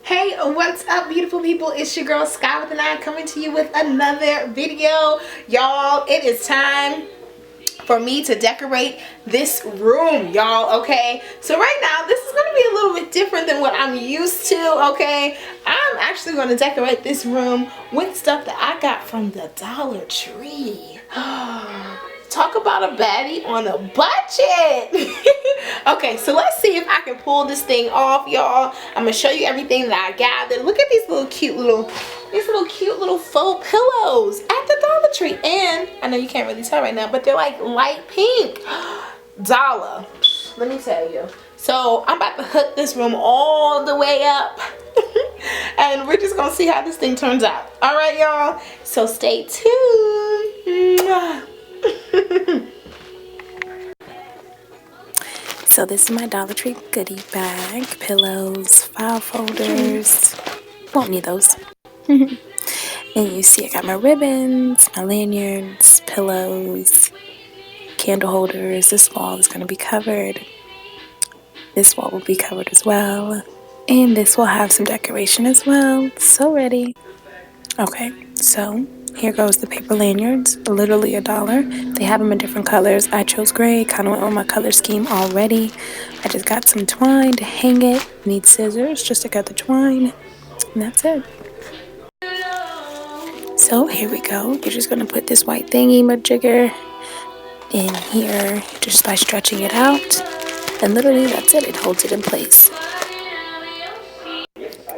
Hey, what's up, beautiful people? It's your girl Sky with an I coming to you with another video. Y'all, it is time for me to decorate this room, y'all. Okay, so right now this is going to be a little bit different than what I'm used to. Okay, I'm actually going to decorate this room with stuff that I got from the Dollar Tree. Talk about a baddie on a budget. Okay, so let's see if I can pull this thing off, y'all. I'm gonna show you everything that I gathered. Look at these cute little faux pillows at the Dollar Tree. And I know you can't really tell right now, but they're like light pink. Dollar, let me tell you. So I'm about to hook this room all the way up. And we're just gonna see how this thing turns out. All right, y'all, so stay tuned. So this is my Dollar Tree goodie bag. Pillows, file folders. Won't need those. And you see I got my ribbons, my lanyards, pillows, candle holders. This wall is going to be covered. This wall will be covered as well. And this will have some decoration as well. So ready. Okay, so here goes the paper lanyards, literally $1. They have them in different colors. I chose gray, kind of went on my color scheme already. I just got some twine to hang it. Need scissors just to cut the twine, and that's it. So here we go. You're just gonna put this white thingy majigger in here just by stretching it out, and literally that's it. It holds it in place.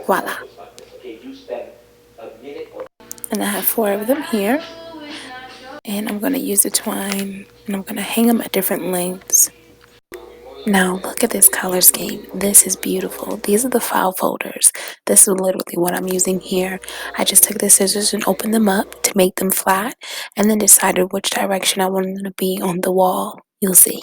Voila. And I have 4 of them here, and I'm going to use the twine and I'm going to hang them at different lengths. Now look at this color scheme. This is beautiful. These are the file folders. This is literally what I'm using here. I just took the scissors and opened them up to make them flat, and then decided which direction I wanted them to be on the wall. You'll see.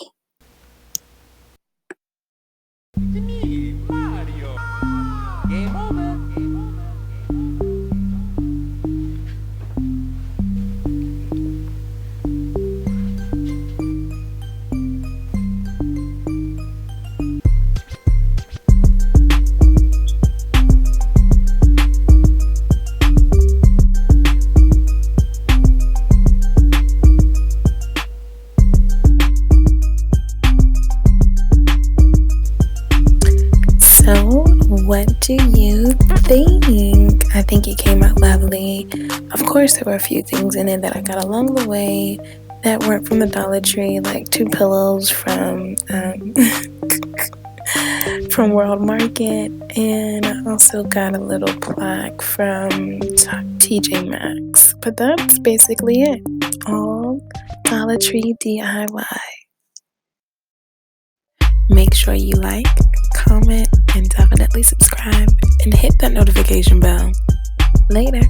So, what do you think? I think it came out lovely. Of course, there were a few things in it that I got along the way that weren't from the Dollar Tree, like 2 pillows from from World Market, and I also got a little plaque from TJ Maxx. But that's basically it. All Dollar Tree DIY. Make sure you like, comment, and definitely subscribe and hit that notification bell. Later.